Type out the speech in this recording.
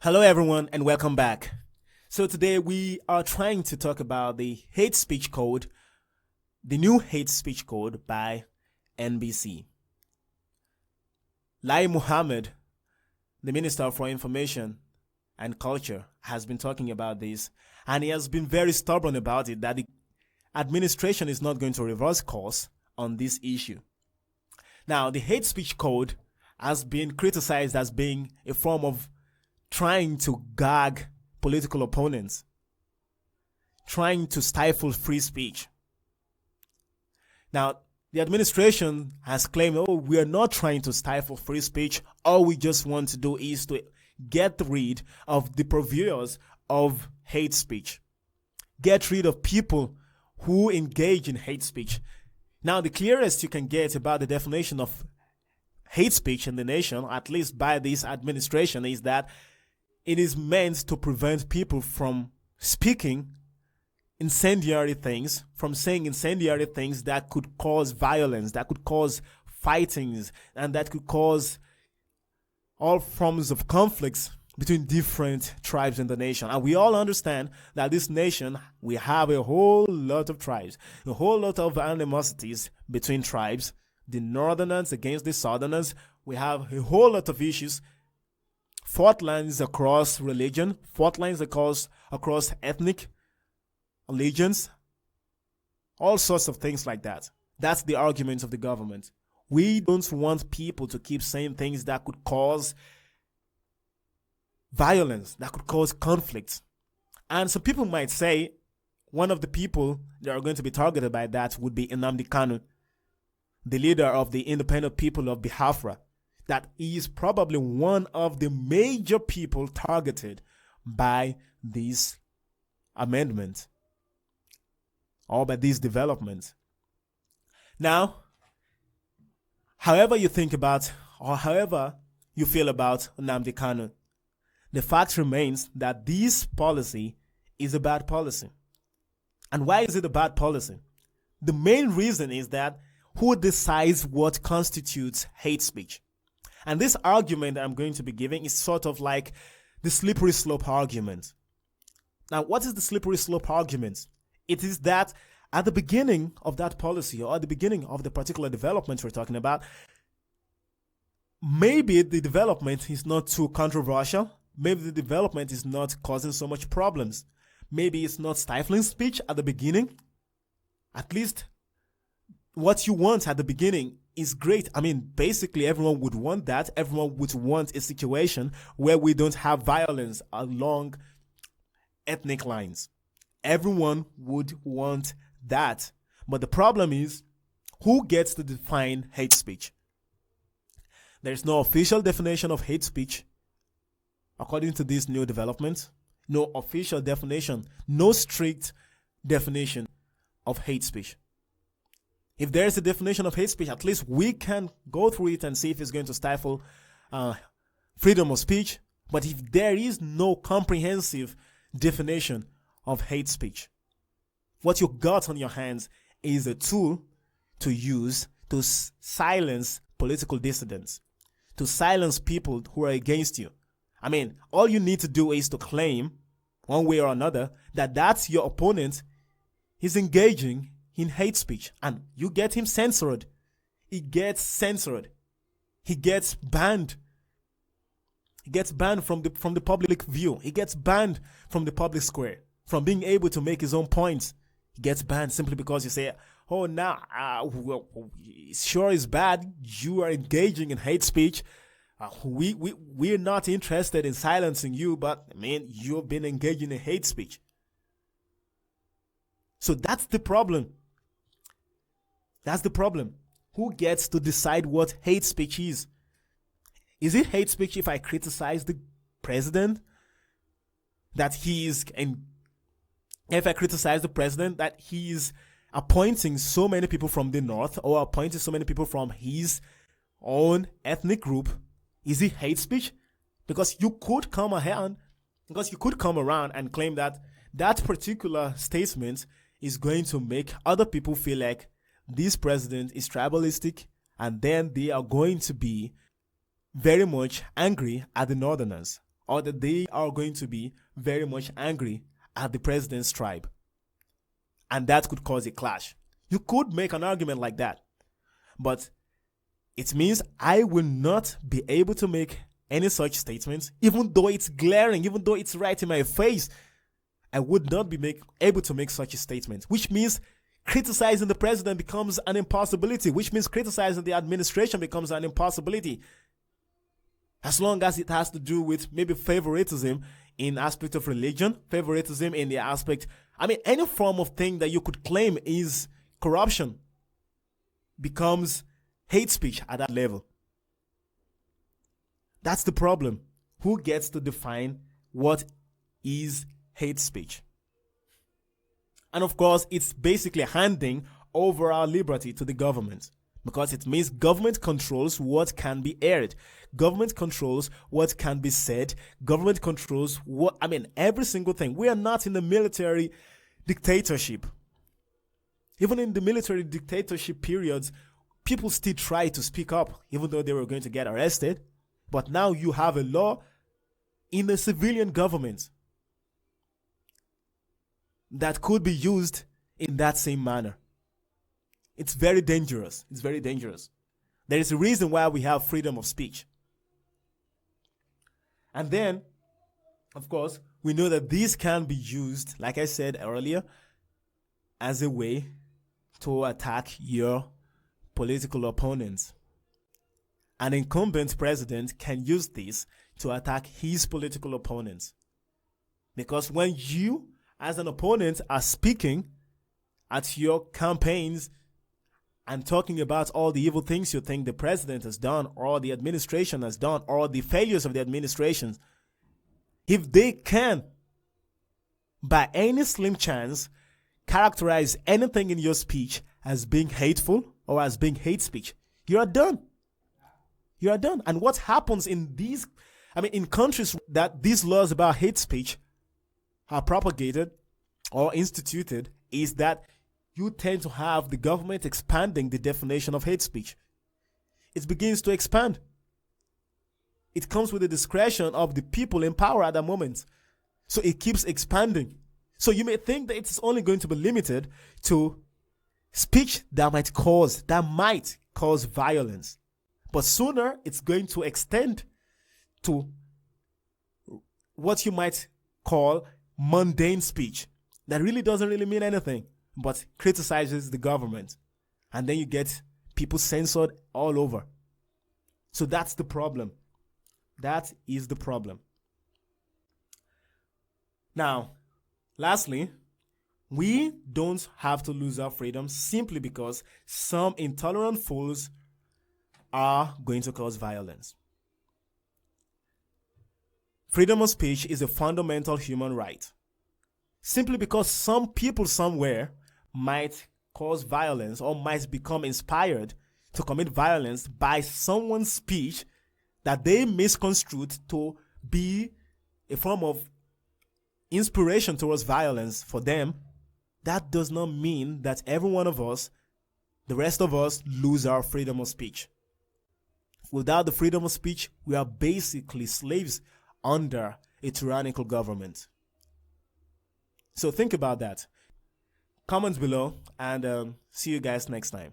Hello, everyone, and welcome back. So, today we are trying to talk about the hate speech code, the new hate speech code by NBC. Lai Mohammed, the Minister for Information and Culture, has been talking about this, and he has been very stubborn about it that the administration is not going to reverse course on this issue. Now, the hate speech code has been criticized as being a form of trying to gag political opponents, trying to stifle free speech. Now, the administration has claimed, we are not trying to stifle free speech. All we just want to do is to get rid of the purveyors of hate speech. Get rid of people who engage in hate speech. Now, the clearest you can get about the definition of hate speech in the nation, at least by this administration, is that it is meant to prevent people from speaking incendiary things, from saying incendiary things that could cause violence, that could cause fightings, and that could cause all forms of conflicts between different tribes in the nation. And we all understand that this nation, we have a whole lot of tribes, a whole lot of animosities between tribes, the northerners against the southerners. We have a whole lot of issues, fault lines across religion, fault lines across ethnic allegiance, all sorts of things like that. That's the argument of the government. We don't want people to keep saying things that could cause violence, that could cause conflict. And some people might say one of the people that are going to be targeted by that would be Nnamdi Kanu, the leader of the independent people of Biafra. That is probably one of the major people targeted by this amendment or by this development. Now, however you think about or however you feel about Nnamdi Kanu, the fact remains that this policy is a bad policy. And why is it a bad policy? The main reason is that who decides what constitutes hate speech? And this argument that I'm going to be giving is sort of like the slippery slope argument. Now, what is the slippery slope argument? It is that at the beginning of that policy or at the beginning of the particular development we're talking about, maybe the development is not too controversial. Maybe the development is not causing so much problems. Maybe it's not stifling speech at the beginning. At least what you want at the beginning is great. I mean, basically everyone would want that. Everyone would want a situation where we don't have violence along ethnic lines. Everyone would want that. But the problem is, who gets to define hate speech? There's no official definition of hate speech according to this new development. No official definition, no strict definition of hate speech. If there is a definition of hate speech, at least we can go through it and see if it's going to stifle freedom of speech. But if there is no comprehensive definition of hate speech, what you got on your hands is a tool to use to silence political dissidents, to silence people who are against you. I mean, all you need to do is to claim, one way or another, that that's your opponent is engaging in hate speech, and you get him censored. He gets censored. He gets banned. He gets banned from the public view. He gets banned from the public square, from being able to make his own points. He gets banned simply because you say, oh, now, sure is bad. You are engaging in hate speech. We're not interested in silencing you, but I mean, you've been engaging in hate speech. So that's the problem. That's the problem. Who gets to decide what hate speech is? Is it hate speech if I criticize the president that if I criticize the president that he's appointing so many people from the north or appointing so many people from his own ethnic group? Is it hate speech? Because you could come around and claim that that particular statement is going to make other people feel like this president is tribalistic, and then they are going to be very much angry at the northerners or that they are going to be very much angry at the president's tribe. And that could cause a clash. You could make an argument like that. But it means I will not be able to make any such statements, even though it's glaring, even though it's right in my face. I would not be able to make such a statement, which means criticizing the president becomes an impossibility, which means criticizing the administration becomes an impossibility. As long as it has to do with maybe favoritism in aspect of religion, favoritism in the aspect, any form of thing that you could claim is corruption becomes hate speech at that level. That's the problem. Who gets to define what is hate speech? And of course, it's basically handing over our liberty to the government, because it means government controls what can be aired. Government controls what can be said. Government controls every single thing. We are not in a military dictatorship. Even in the military dictatorship periods, people still try to speak up, even though they were going to get arrested. But now you have a law in a civilian government that could be used in that same manner. It's very dangerous. It's very dangerous. There is a reason why we have freedom of speech. And then, of course, we know that these can be used, like I said earlier, as a way to attack your political opponents. An incumbent president can use this to attack his political opponents. Because when you, as an opponent, are speaking at your campaigns and talking about all the evil things you think the president has done, or the administration has done, or the failures of the administration, if they can, by any slim chance, characterize anything in your speech as being hateful or as being hate speech, you are done. You are done. And what happens in in countries that these laws about hate speech are propagated or instituted, is that you tend to have the government expanding the definition of hate speech. It begins to expand. It comes with the discretion of the people in power at that moment. So it keeps expanding. So you may think that it's only going to be limited to speech that might cause violence. But sooner it's going to extend to what you might call mundane speech that really doesn't really mean anything, but criticizes the government. And then you get people censored all over. So that's the problem. That is the problem. Now, lastly, we don't have to lose our freedom simply because some intolerant fools are going to cause violence. Freedom of speech is a fundamental human right. Simply because some people somewhere might cause violence or might become inspired to commit violence by someone's speech that they misconstrued to be a form of inspiration towards violence for them, that does not mean that every one of us, the rest of us, lose our freedom of speech. Without the freedom of speech, we are basically slaves under a tyrannical government. So think about that. Comments below, and see you guys next time.